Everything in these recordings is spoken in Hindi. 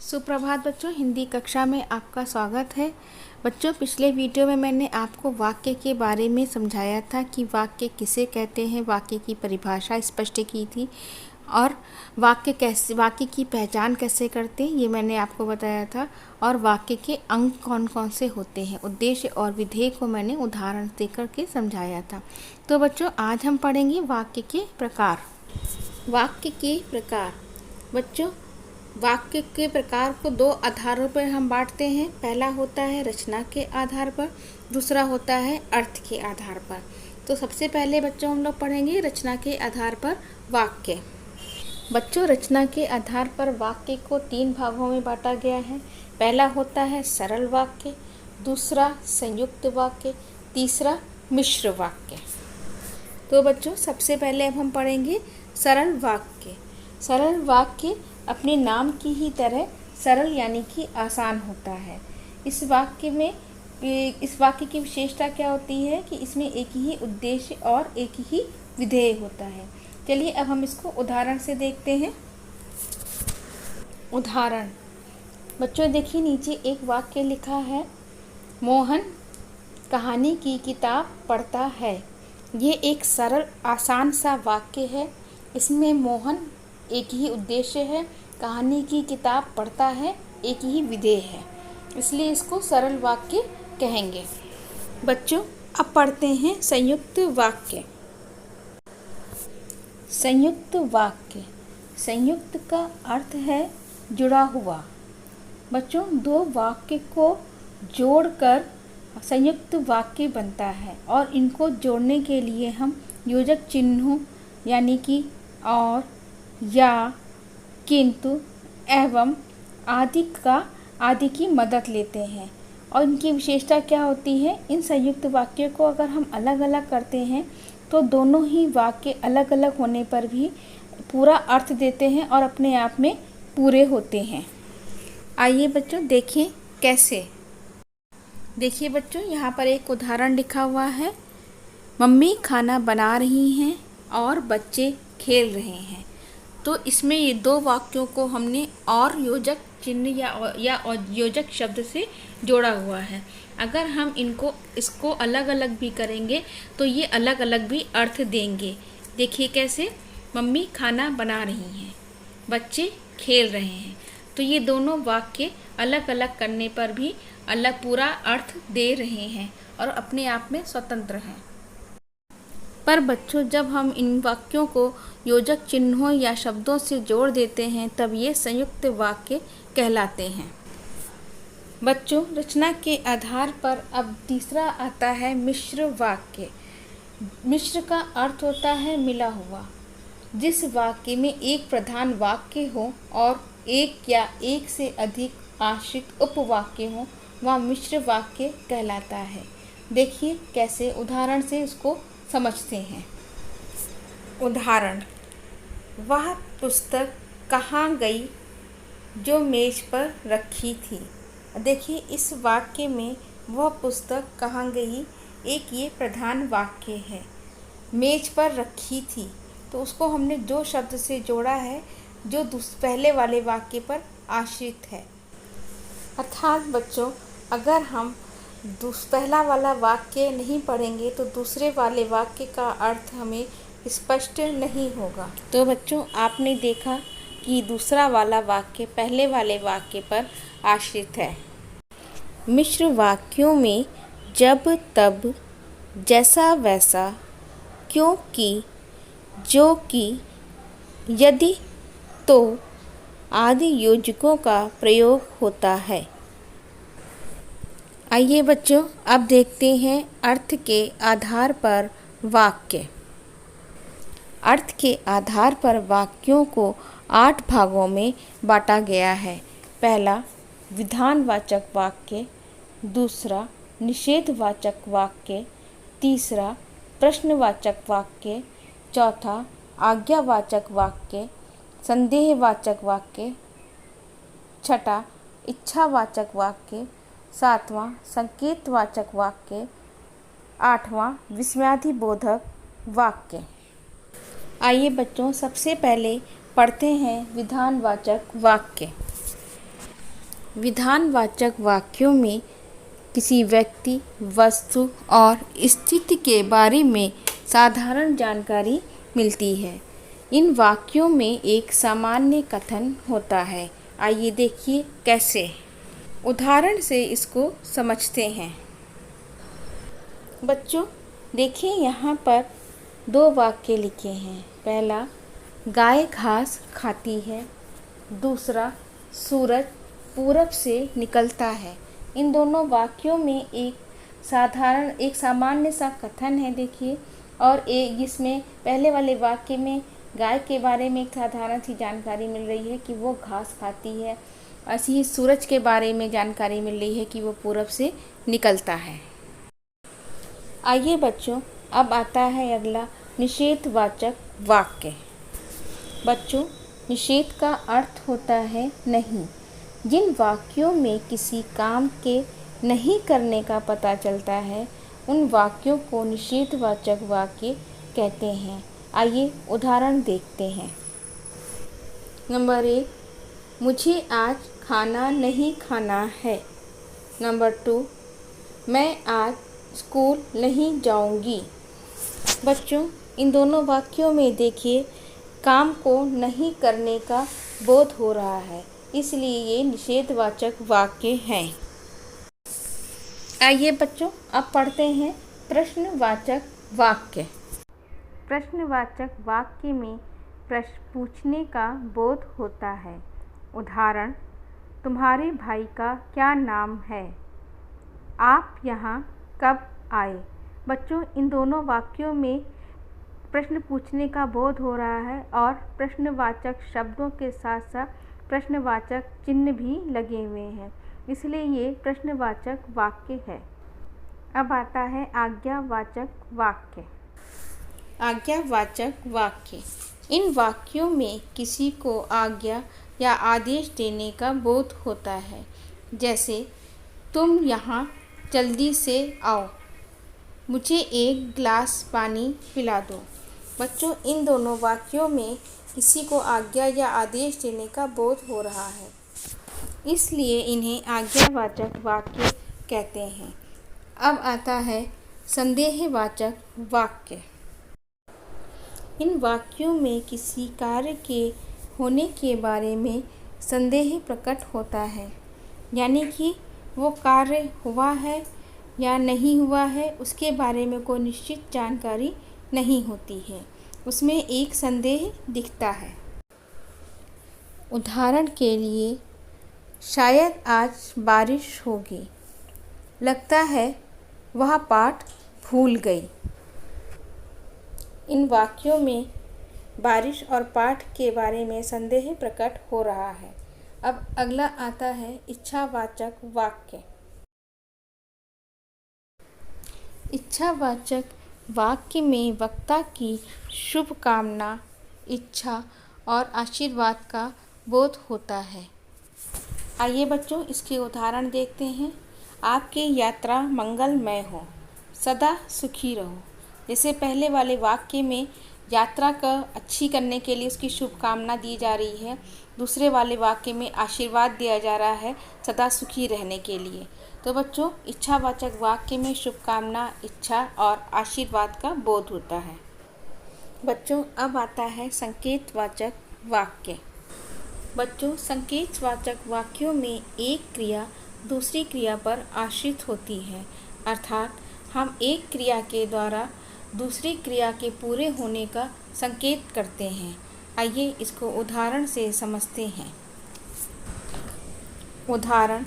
सुप्रभात बच्चों, हिंदी कक्षा में आपका स्वागत है। बच्चों, पिछले वीडियो में मैंने आपको वाक्य के बारे में समझाया था कि वाक्य किसे कहते हैं, वाक्य की परिभाषा स्पष्ट की थी और वाक्य की पहचान कैसे करते हैं ये मैंने आपको बताया था। और वाक्य के अंग कौन कौन से होते हैं, उद्देश्य और विधेय को मैंने उदाहरण देकर के समझाया था। तो बच्चों, आज हम पढ़ेंगे वाक्य के प्रकार। वाक्य के प्रकार। बच्चों, वाक्य के प्रकार को दो आधारों पर हम बांटते हैं। पहला होता है रचना के आधार पर, दूसरा होता है अर्थ के आधार पर। तो सबसे पहले बच्चों हम लोग पढ़ेंगे रचना के आधार पर वाक्य। बच्चों, रचना के आधार पर वाक्य को तीन भागों में बांटा गया है। पहला होता है सरल वाक्य, दूसरा संयुक्त वाक्य, तीसरा मिश्र वाक्य। तो बच्चों, सबसे पहले अब हम पढ़ेंगे सरल वाक्य। सरल वाक्य अपने नाम की ही तरह सरल यानी कि आसान होता है। इस वाक्य की विशेषता क्या होती है कि इसमें एक ही उद्देश्य और एक ही विधेय होता है। चलिए अब हम इसको उदाहरण से देखते हैं। उदाहरण। बच्चों देखिए, नीचे एक वाक्य लिखा है, मोहन कहानी की किताब पढ़ता है। ये एक सरल आसान सा वाक्य है। इसमें मोहन एक ही उद्देश्य है, कहानी की किताब पढ़ता है एक ही विधेय है, इसलिए इसको सरल वाक्य कहेंगे। बच्चों, अब पढ़ते हैं संयुक्त वाक्य। संयुक्त वाक्य। संयुक्त का अर्थ है जुड़ा हुआ। बच्चों, दो वाक्य को जोड़कर संयुक्त वाक्य बनता है और इनको जोड़ने के लिए हम योजक चिन्हों यानी कि और, या, किंतु, एवं आदि की मदद लेते हैं। और इनकी विशेषता क्या होती है, इन संयुक्त वाक्यों को अगर हम अलग अलग करते हैं तो दोनों ही वाक्य अलग अलग होने पर भी पूरा अर्थ देते हैं और अपने आप में पूरे होते हैं। आइए बच्चों देखें कैसे। देखिए बच्चों, यहाँ पर एक उदाहरण लिखा हुआ है, मम्मी खाना बना रही हैं और बच्चे खेल रहे हैं। तो इसमें ये दो वाक्यों को हमने और योजक चिन्ह या योजक शब्द से जोड़ा हुआ है। अगर हम इसको अलग अलग भी करेंगे तो ये अलग अलग भी अर्थ देंगे। देखिए कैसे, मम्मी खाना बना रही हैं, बच्चे खेल रहे हैं। तो ये दोनों वाक्य अलग अलग करने पर भी अलग पूरा अर्थ दे रहे हैं और अपने आप में स्वतंत्र हैं। पर बच्चों, जब हम इन वाक्यों को योजक चिन्हों या शब्दों से जोड़ देते हैं तब ये संयुक्त वाक्य कहलाते हैं। बच्चों, रचना के आधार पर अब तीसरा आता है मिश्र वाक्य। मिश्र का अर्थ होता है मिला हुआ। जिस वाक्य में एक प्रधान वाक्य हो और एक या एक से अधिक आश्रित उपवाक्य हो वह मिश्र वाक्य कहलाता है। देखिए कैसे, उदाहरण से इसको समझते हैं। उदाहरण, वह पुस्तक कहाँ गई जो मेज पर रखी थी। देखिए इस वाक्य में वह पुस्तक कहाँ गई एक ये प्रधान वाक्य है। मेज पर रखी थी तो उसको हमने जो शब्द से जोड़ा है जो पहले वाले वाक्य पर आश्रित है। अर्थात बच्चों, अगर हम पहला वाला वाक्य नहीं पढ़ेंगे तो दूसरे वाले वाक्य का अर्थ हमें स्पष्ट नहीं होगा। तो बच्चों, आपने देखा कि दूसरा वाला वाक्य पहले वाले वाक्य पर आश्रित है। मिश्र वाक्यों में जब, तब, जैसा, वैसा, क्योंकि, जो कि, यदि, तो आदि योजकों का प्रयोग होता है। आइए बच्चों, अब देखते हैं अर्थ के आधार पर वाक्य। अर्थ के आधार पर वाक्यों को 8 भागों में बांटा गया है। पहला विधानवाचक वाक्य, दूसरा निषेधवाचक वाक्य, तीसरा प्रश्नवाचक वाक्य, चौथा आज्ञावाचक वाक्य, संदेहवाचक वाक्य, छठा इच्छावाचक वाक्य, सातवां संकेतवाचक वाक्य, आठवां विस्मयादिबोधक वाक्य। आइए बच्चों, सबसे पहले पढ़ते हैं विधानवाचक वाक्य। विधानवाचक वाक्यों में किसी व्यक्ति, वस्तु और स्थिति के बारे में साधारण जानकारी मिलती है। इन वाक्यों में एक सामान्य कथन होता है। आइए देखिए कैसे। उदाहरण से इसको समझते हैं। बच्चों देखिए, यहाँ पर 2 वाक्य लिखे हैं। पहला, गाय घास खाती है। दूसरा, सूरज पूरब से निकलता है। इन दोनों वाक्यों में एक सामान्य सा कथन है देखिए, और एक जिसमें पहले वाले वाक्य में गाय के बारे में एक साधारण सी जानकारी मिल रही है कि वो घास खाती है। ऐसे ही सूरज के बारे में जानकारी मिल रही है कि वो पूरब से निकलता है। आइए बच्चों, अब आता है अगला निषेधवाचक वाक्य। बच्चों, निषेध का अर्थ होता है नहीं। जिन वाक्यों में किसी काम के नहीं करने का पता चलता है, उन वाक्यों को निषेधवाचक वाक्य कहते हैं। आइए उदाहरण देखते हैं। नंबर 1, मुझे आज खाना नहीं खाना है। नंबर 2, मैं आज स्कूल नहीं जाऊंगी। बच्चों, इन दोनों वाक्यों में देखिए काम को नहीं करने का बोध हो रहा है, इसलिए ये निषेधवाचक वाक्य हैं। आइए बच्चों, अब पढ़ते हैं प्रश्नवाचक वाक्य। प्रश्नवाचक वाक्य में प्रश्न पूछने का बोध होता है। उदाहरण, तुम्हारे भाई का क्या नाम है? आप यहाँ कब आए? बच्चों, इन दोनों वाक्यों में प्रश्न पूछने का बोध हो रहा है और प्रश्नवाचक शब्दों के साथ साथ प्रश्नवाचक चिन्ह भी लगे हुए हैं, इसलिए ये प्रश्नवाचक वाक्य है। अब आता है आज्ञावाचक वाक्य। आज्ञावाचक वाक्य, इन वाक्यों में किसी को आज्ञा या आदेश देने का बोध होता है। जैसे, तुम यहाँ जल्दी से आओ, मुझे एक गिलास पानी पिला दो। बच्चों, इन दोनों वाक्यों में किसी को आज्ञा या आदेश देने का बोध हो रहा है, इसलिए इन्हें आज्ञावाचक वाक्य कहते हैं। अब आता है संदेहवाचक वाक्य। इन वाक्यों में किसी कार्य के होने के बारे में संदेह प्रकट होता है, यानी कि वो कार्य हुआ है या नहीं हुआ है, उसके बारे में कोई निश्चित जानकारी नहीं होती है, उसमें एक संदेह दिखता है। उदाहरण के लिए, शायद आज बारिश होगी, लगता है वह पाठ भूल गई। इन वाक्यों में बारिश और पाठ के बारे में संदेह प्रकट हो रहा है। अब अगला आता है इच्छावाचक वाक्य। इच्छावाचक वाक्य में वक्ता की शुभ कामना, इच्छा और आशीर्वाद का बोध होता है। आइए बच्चों, इसके उदाहरण देखते हैं। आपकी यात्रा मंगलमय हो, सदा सुखी रहो। जैसे पहले वाले वाक्य में यात्रा का अच्छी करने के लिए उसकी शुभकामना दी जा रही है, दूसरे वाले वाक्य में आशीर्वाद दिया जा रहा है सदा सुखी रहने के लिए। तो बच्चों, इच्छावाचक वाक्य में शुभकामना, इच्छा और आशीर्वाद का बोध होता है। बच्चों, अब आता है संकेतवाचक वाक्य। बच्चों, संकेतवाचक वाक्यों में एक क्रिया दूसरी क्रिया पर आश्रित होती है, अर्थात हम एक क्रिया के द्वारा दूसरी क्रिया के पूरे होने का संकेत करते हैं। आइए इसको उदाहरण से समझते हैं। उदाहरण,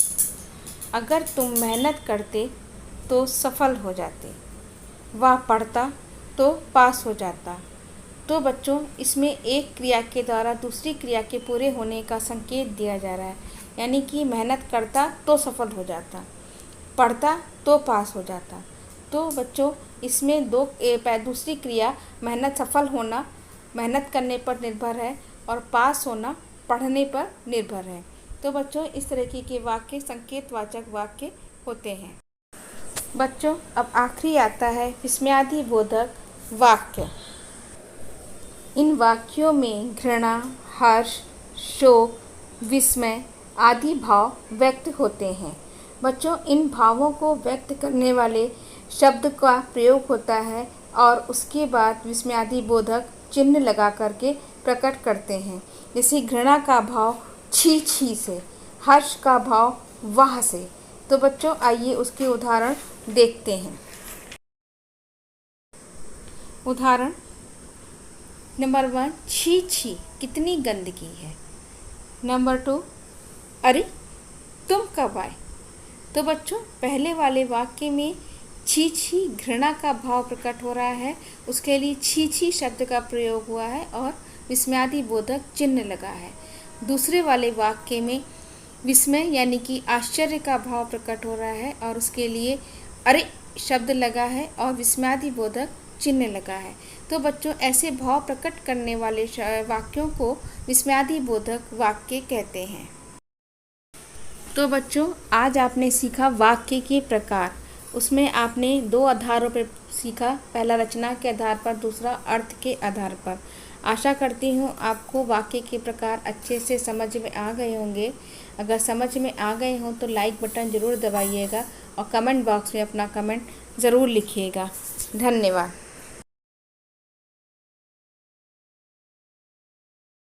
अगर तुम मेहनत करते तो सफल हो जाते, वह पढ़ता तो पास हो जाता। तो बच्चों, इसमें एक क्रिया के द्वारा दूसरी क्रिया के पूरे होने का संकेत दिया जा रहा है, यानी कि मेहनत करता तो सफल हो जाता, पढ़ता तो पास हो जाता। तो बच्चों, इसमें दूसरी क्रिया मेहनत सफल होना मेहनत करने पर निर्भर है और पास होना पढ़ने पर निर्भर है। तो बच्चों, इस तरीके के वाक्य संकेतवाचक वाक्य होते हैं। बच्चों, अब आखिरी आता है विस्मयादिबोधक वाक्य। इन वाक्यों में घृणा, हर्ष, शोक, विस्मय आदि भाव व्यक्त होते हैं। बच्चों, इन भावों को व्यक्त करने वाले शब्द का प्रयोग होता है और उसके बाद विस्मयादि बोधक चिन्ह लगा करके प्रकट करते हैं। जैसे घृणा का भाव छी छी से, हर्ष का भाव वाह से। तो बच्चों, आइए उसके उदाहरण देखते हैं। उदाहरण नंबर 1, छी छी कितनी गंदगी है। नंबर 2, अरे तुम कब आए। तो बच्चों, पहले वाले वाक्य में छी छी घृणा का भाव प्रकट हो रहा है, उसके लिए छी छी शब्द का प्रयोग हुआ है और विस्मयादि बोधक चिन्ह लगा है। दूसरे वाले वाक्य में विस्मय यानी कि आश्चर्य का भाव प्रकट हो रहा है और उसके लिए अरे शब्द लगा है और विस्मयादि बोधक चिन्ह लगा है। तो बच्चों, ऐसे भाव प्रकट करने वाले वाक्यों को विस्मयादि बोधक वाक्य कहते हैं। तो बच्चों, आज आपने सीखा वाक्य के प्रकार। उसमें आपने 2 आधारों पर सीखा, पहला रचना के आधार पर, दूसरा अर्थ के आधार पर। आशा करती हूँ आपको वाक्य के प्रकार अच्छे से समझ में आ गए होंगे। अगर समझ में आ गए हों तो लाइक बटन ज़रूर दबाइएगा और कमेंट बॉक्स में अपना कमेंट ज़रूर लिखिएगा। धन्यवाद।